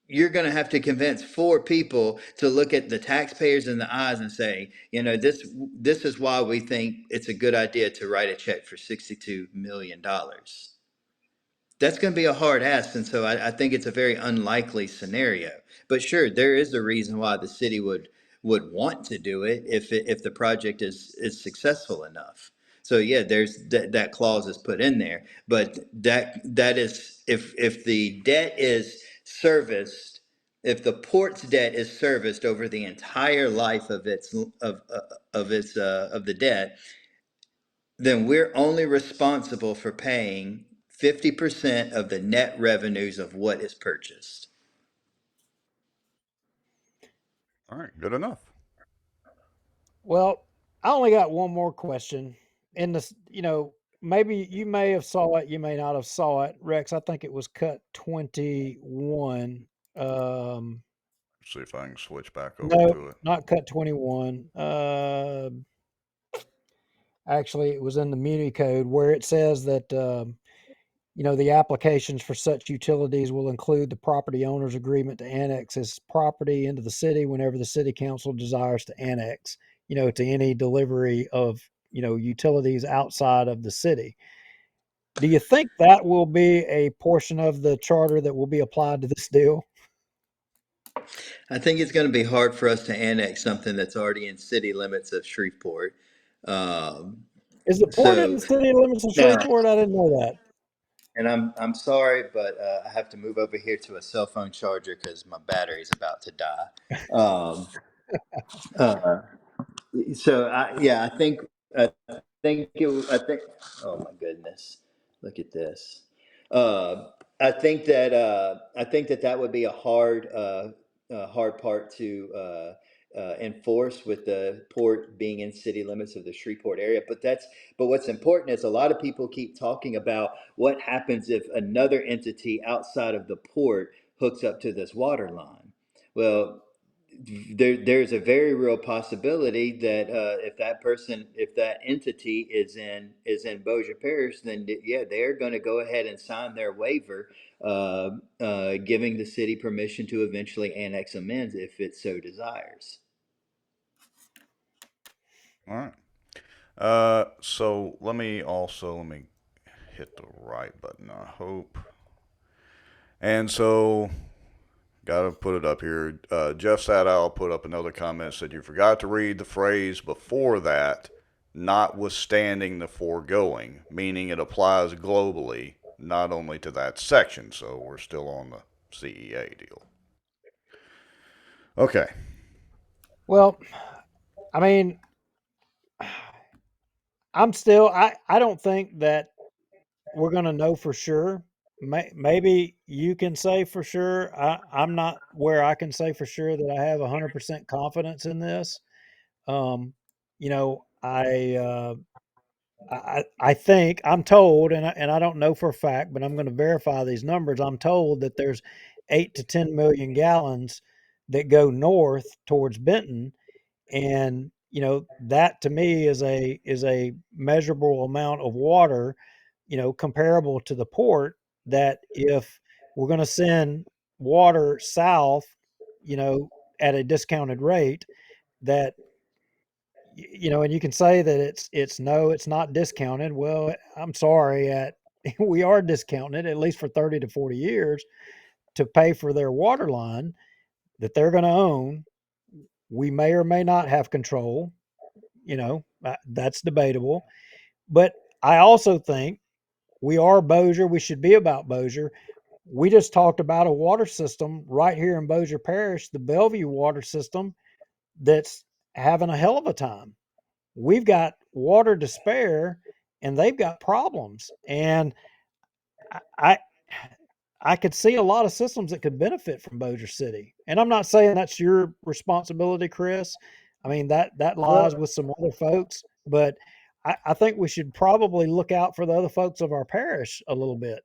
you're going to have to convince four people to look at the taxpayers in the eyes and say, this is why we think it's a good idea to write a check for $62 million. That's going to be a hard ask, and so I think it's a very unlikely scenario. But sure, there is a reason why the city would want to do it if the project is successful enough. So yeah, there's that clause is put in there, but that is if the debt is serviced, if the port's debt is serviced over the entire life of the debt, then we're only responsible for paying 50% of the net revenues of what is purchased. All right, good enough. Well, I only got one more question. In this, maybe you may have saw it, you may not have saw it, Rex. I think it was cut 21. See if I can switch back over No, to it. not cut 21. Actually, it was in the Muni Code where it says that the applications for such utilities will include the property owner's agreement to annex his property into the city whenever the city council desires to annex, to any delivery of, utilities outside of the city. Do you think that will be a portion of the charter that will be applied to this deal? I think it's going to be hard for us to annex something that's already in city limits of Shreveport. Um, Is the port in so the city limits of now, Shreveport? I didn't know that. and I'm sorry, but I have to move over here to a cell phone charger because my battery's about to die. Um, uh, yeah, I I think. Oh my goodness, look at this. I think that would be a hard part to enforce with the port being in city limits of the Shreveport area. But what's important is a lot of people keep talking about what happens if another entity outside of the port hooks up to this water line. Well, there's a very real possibility that if that entity is in Bossier Parish, then yeah, they're going to go ahead and sign their waiver, giving the city permission to eventually annex amends if it so desires. All right. So let me hit the right button, I hope. And so, gotta put it up here. Jeff Sadow put up another comment, said you forgot to read the phrase before that, notwithstanding the foregoing, meaning it applies globally, not only to that section. So we're still on the CEA deal. Okay. Well, I mean, I don't think that we're going to know for sure. Maybe you can say for sure. I'm not where I can say for sure that I have 100% confidence in this. Um, you know, I think I'm told, and I don't know for a fact, but I'm going to verify these numbers. I'm told that there's 8 to 10 million gallons that go north towards Benton, and that to me is a measurable amount of water, comparable to the port. That if we're going to send water south, you know at a discounted rate, that and you can say that it's not discounted. Well, I'm sorry, we are discounted at least for 30 to 40 years to pay for their water line that they're going to own. We may or may not have control. That's debatable. But I also think We are Bossier. We should be about Bossier. We just talked about a water system right here in Bossier Parish, the Bellevue water system, that's having a hell of a time. We've got water to spare, and they've got problems. And I I could see a lot of systems that could benefit from Bossier City. And I'm not saying that's your responsibility, Chris. I mean that lies Well, with some other folks, but I think we should probably look out for the other folks of our parish a little bit.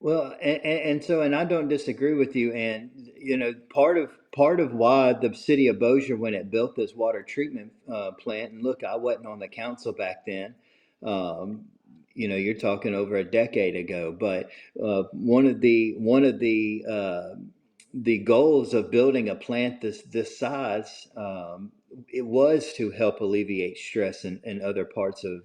Well, and so, and I don't disagree with you. And you know, part of why the city of Bossier, when it built this water treatment plant, and look, I wasn't on the council back then. Um, you know, you're talking over a decade ago. But one of the goals of building a plant this size, it was to help alleviate stress in other parts of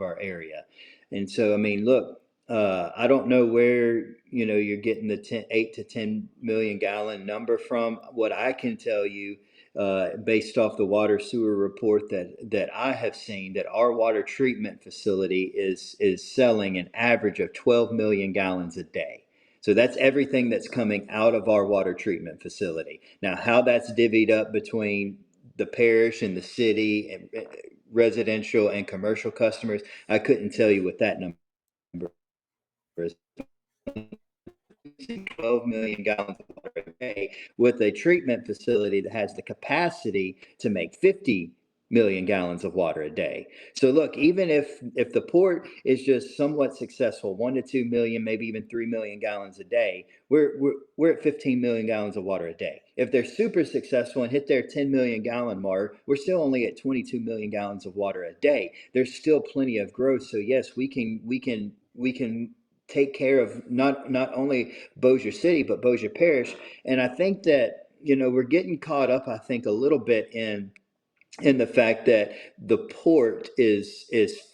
our area. And so, I mean, look, I don't know where you're getting the 8 to 10 million gallon number from. What I can tell you, based off the water sewer report that I have seen, that our water treatment facility is selling an average of 12 million gallons a day. So that's everything that's coming out of our water treatment facility. Now, how that's divvied up between the parish and the city and residential and commercial customers, I couldn't tell you what that number is. 12 million gallons of water a day with a treatment facility that has the capacity to make 50 million gallons of water a day. So look, even if the port is just somewhat successful, 1 to 2 million, maybe even 3 million gallons a day, we're at 15 million gallons of water a day. If they're super successful and hit their 10 million gallon mark, we're still only at 22 million gallons of water a day. There's still plenty of growth. So yes, we can take care of not only Bossier City but Bossier Parish. And I think that we're getting caught up, I think, a little bit in the fact that the port is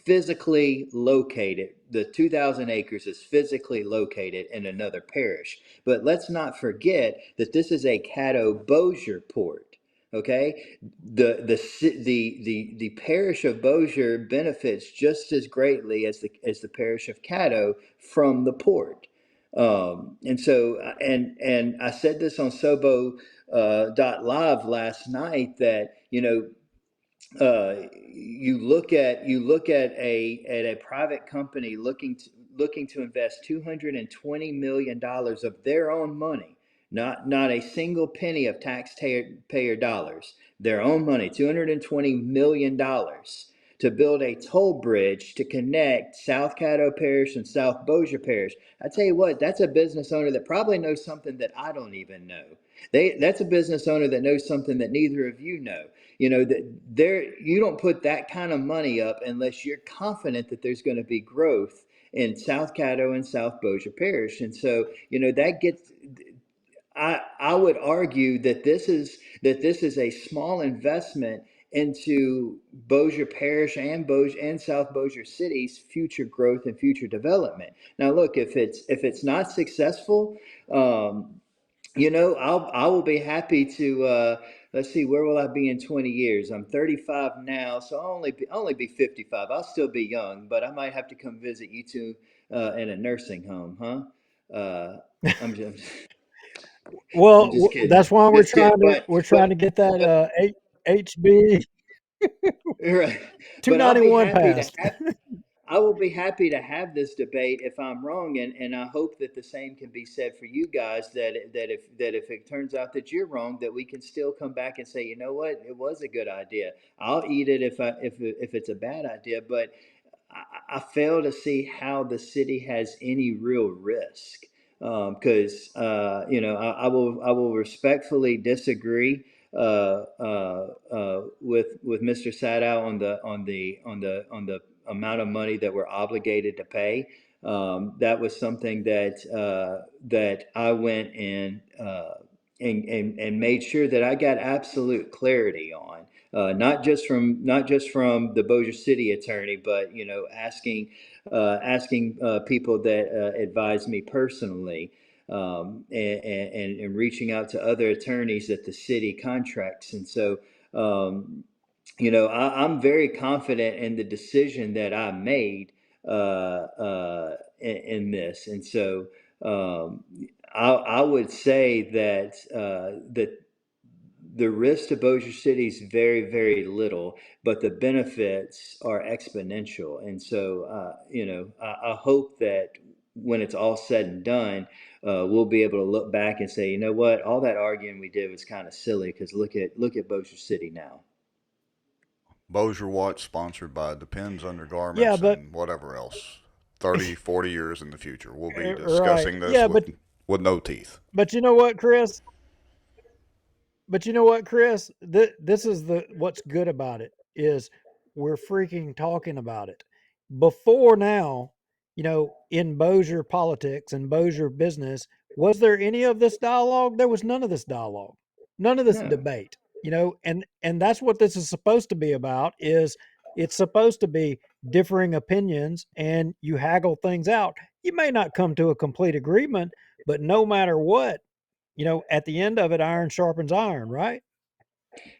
physically located. The 2,000 acres is physically located in another parish. But let's not forget that this is a Caddo Bossier port. Okay, the parish of Bossier benefits just as greatly as the parish of Caddo from the port. And so, and I said this on sobo.live last night, that you look at a private company looking to invest $220 million of their own money, not a single penny of taxpayer dollars, their own money, $220 million to build a toll bridge to connect South Caddo Parish and South Bossier Parish. I tell you what, that's a business owner that probably knows something that I don't even know. That's a business owner that knows something that neither of you know. That you don't put that kind of money up unless you're confident that there's going to be growth in South Caddo and South Bossier Parish. And so, that gets, I would argue that this is a small investment into Bossier Parish and South Bossier City's future growth and future development. Now, look, if it's not successful, I will be happy to. Let's see, where will I be in 20 years? I'm 35 now, so I'll only be 55. I'll still be young, but I might have to come visit you two in a nursing home, huh? I'm just, I'm Well, just kidding, that's why we're just kidding. trying to But we're trying to but get that but HB right. But I'll be 291 happy to passed. have. I will be happy to have this debate if I'm wrong, and I hope that the same can be said for you guys. That if it turns out that you're wrong, that we can still come back and say, you know what, it was a good idea. I'll eat it if it's a bad idea, but I fail to see how the city has any real risk, because I will respectfully disagree with Mr. Sadow on the amount of money that we're obligated to pay. That was something that I went and made sure that I got absolute clarity on, not just from the Bossier City attorney, but asking people that advise me personally, and reaching out to other attorneys that the city contracts. And so, I'm very confident in the decision that I made, in this. And so I would say that that the risk to Bossier City is very, very little, but the benefits are exponential. And so, I hope that when it's all said and done, we'll be able to look back and say, you know what, all that arguing we did was kind of silly because look at Bossier City now. Bossier Watch sponsored by Depends Yeah, Undergarments but and whatever else. 30, 40 years in the future, we'll be right. discussing this Yeah, with no teeth. but you know what, Chris? But you know what, Chris? This is the what's good about it is we're freaking talking about it. Before now, in Bossier politics and Bossier business, was there any of this dialogue? There was none of this dialogue, none of this No. debate. And that's what this is supposed to be about. Is it's supposed to be differing opinions, and you haggle things out. You may not come to a complete agreement, but no matter what, at the end of it, iron sharpens iron, right?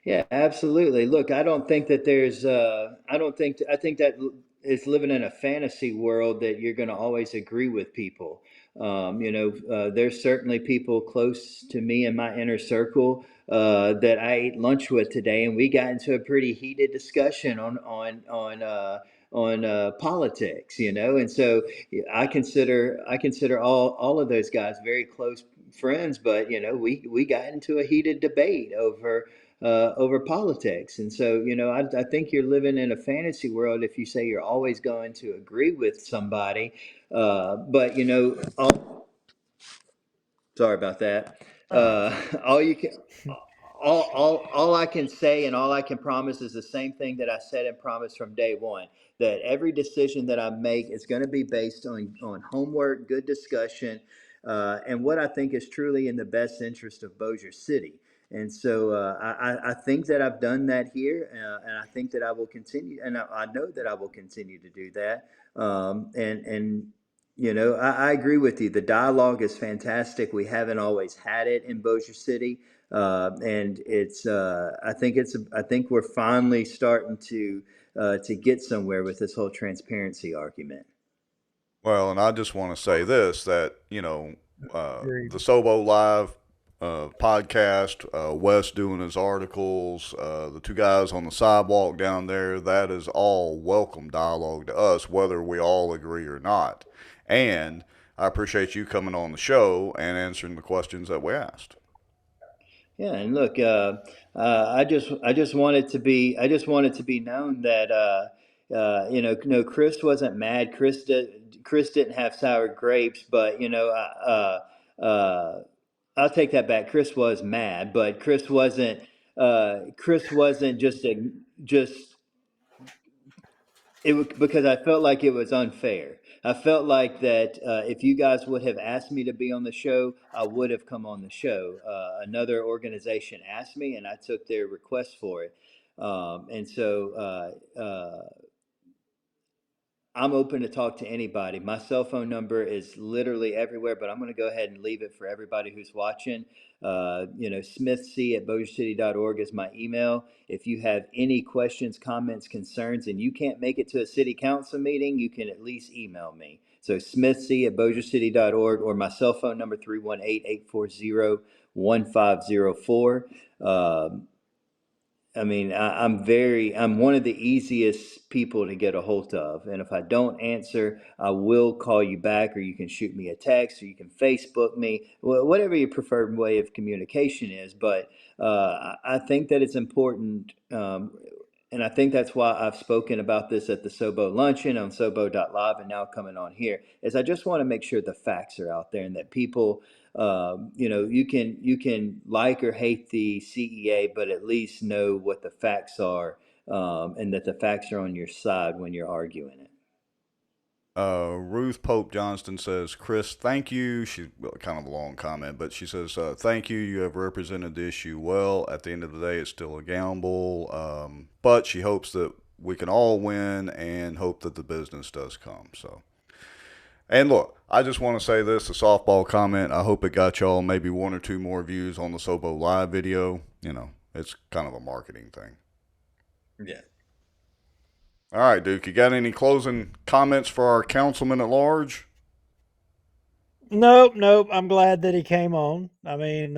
Yeah, absolutely. Look, I don't think that there's, I don't think, I think that it's living in a fantasy world that you're going to always agree with people. There's certainly people close to me in my inner circle that I ate lunch with today, and we got into a pretty heated discussion on politics. And so yeah, I consider all of those guys very close friends, but we got into a heated debate over politics. And so, I think you're living in a fantasy world if you say you're always going to agree with somebody. But, sorry about that. Oh, All you can, all I can say and all I can promise is the same thing that I said and promised from day one. That every decision that I make is going to be based on homework, good discussion, and what I think is truly in the best interest of Bossier City. And so I think that I've done that here, and I think that I will continue, and I know that I will continue to do that. And I agree with you. The dialogue is fantastic. We haven't always had it in Bossier City, and it's. I think we're finally starting to get somewhere with this whole transparency argument. Well, and I just want to say this that, agreed. the Sobo Live podcast, Wes doing his articles, the two guys on the sidewalk down there, that is all welcome dialogue to us, whether we all agree or not. And I appreciate you coming on the show and answering the questions that we asked. Yeah, and look, I just wanted to be known that no, Chris wasn't mad. Chris didn't have sour grapes, but I'll take that back. Chris was mad, but Chris wasn't just because I felt like it was unfair. I felt like that if you guys would have asked me to be on the show, I would have come on the show. Another organization asked me, and I took their request for it. And so I'm open to talk to anybody. My cell phone number is literally everywhere, but I'm going to go ahead and leave it for everybody who's watching. smithc@bossiercity.org is my email. If you have any questions, comments, concerns, and you can't make it to a city council meeting, you can at least email me. So smithc@bossiercity.org, or my cell phone number 318-840-1504. I mean, I'm one of the easiest people to get a hold of. And if I don't answer, I will call you back, or you can shoot me a text, or you can Facebook me, whatever your preferred way of communication is. But I think that it's important. And I think that's why I've spoken about this at the Sobo luncheon on sobo.live and now coming on here, is I just want to make sure the facts are out there and that people you can like or hate the CEA, but at least know what the facts are, and that the facts are on your side when you're arguing it. Ruth Pope Johnston says, Chris, thank you. She's kind of a long comment, but she says, thank you. You have represented the issue well. At the end of the day, it's still a gamble. But she hopes that we can all win and hope that the business does come. So, and look, I just want to say this, a softball comment. I hope it got y'all maybe one or two more views on the Sobo Live video. It's kind of a marketing thing. Yeah. All right, Duke, you got any closing comments for our councilman at large? Nope, nope. I'm glad that he came on. I mean,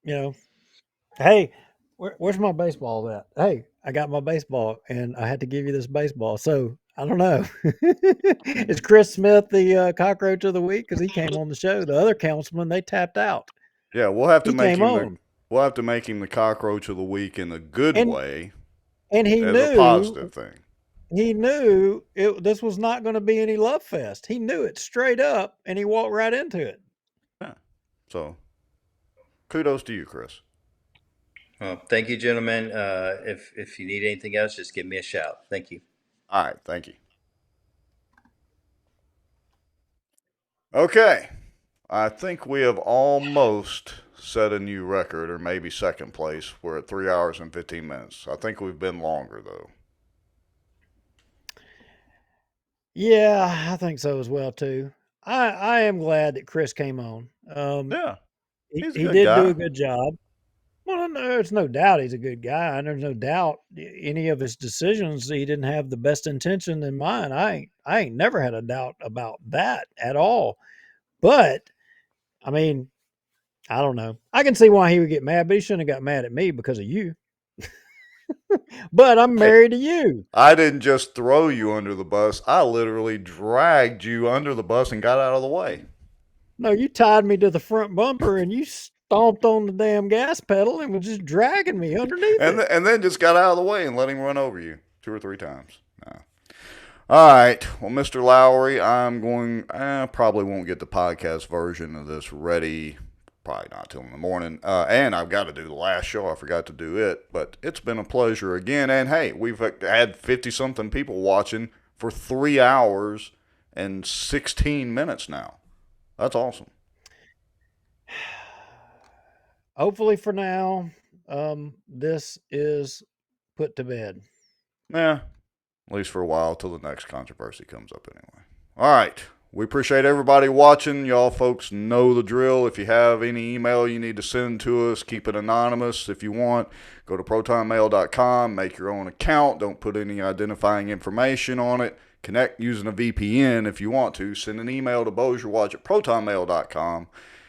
you know, hey, where's my baseball at? Hey, I got my baseball, and I had to give you this baseball. So I don't know. Is Chris Smith the cockroach of the week because he came on the show? The other councilman they tapped out. Yeah, we'll have to He make came him the on, we'll have to make him the cockroach of the week in a good and way and as a positive thing. he knew this was not going to be any love fest. He knew it straight up, and he walked right into it. Yeah. So kudos to you, Chris. Well, thank you, gentlemen. If you need anything else, just give me a shout. Thank you. All right, thank you. Okay. I think we have almost set a new record, or maybe second place. We're at 3 hours and 15 minutes. I think we've been longer, though. Yeah, I think so as well too. I am glad that Chris came on. Yeah, he's a He good did do a guy. good job. Well, no, there's no doubt he's a good guy, and there's no doubt any of his decisions he didn't have the best intention in mind. I ain't never had a doubt about that at all. But I mean, I don't know. I can see why he would get mad, but he shouldn't have got mad at me because of you. But I'm Hey, married to you. I didn't just throw you under the bus. I literally dragged you under the bus and got out of the way. No, you tied me to the front bumper and you stomped on the damn gas pedal and was just dragging me underneath And, it. and then just got out of the way and let him run over you 2 or 3 times. No. All right. Well, Mr. Lowry, probably won't get the podcast version of this ready. Probably not till in the morning. And I've got to do the last show. I forgot to do it. But it's been a pleasure again. And hey, we've had 50 something people watching for 3 hours and 16 minutes now. That's awesome. Hopefully for now, this is put to bed. Yeah. At least for a while till the next controversy comes up anyway. All right. We appreciate everybody watching. Y'all folks know the drill. If you have any email you need to send to us, keep it anonymous if you want. Go to protonmail.com, make your own account. Don't put any identifying information on it. Connect using a VPN if you want to. Send an email to bossierwatch at protonmail.com,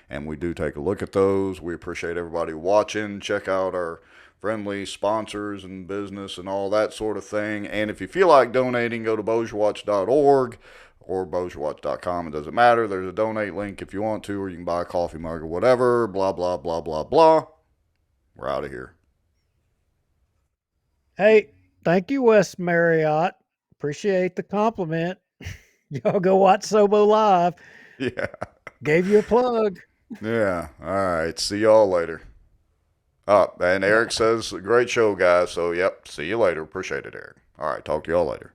and we do take a look at those. We appreciate everybody watching. Check out our friendly sponsors and business and all that sort of thing. And if you feel like donating, go to bossierwatch.org or bossierwatch.com. It doesn't matter. There's a donate link if you want to, or you can buy a coffee mug or whatever. Blah, blah, blah, blah, blah. We're out of here. Hey, thank you, West Marriott. Appreciate the compliment. Y'all go watch Sobo Live. Yeah. Gave you a plug. Yeah. All right. See y'all later. And Eric says, great show, guys. So, yep. See you later. Appreciate it, Eric. All right. Talk to y'all later.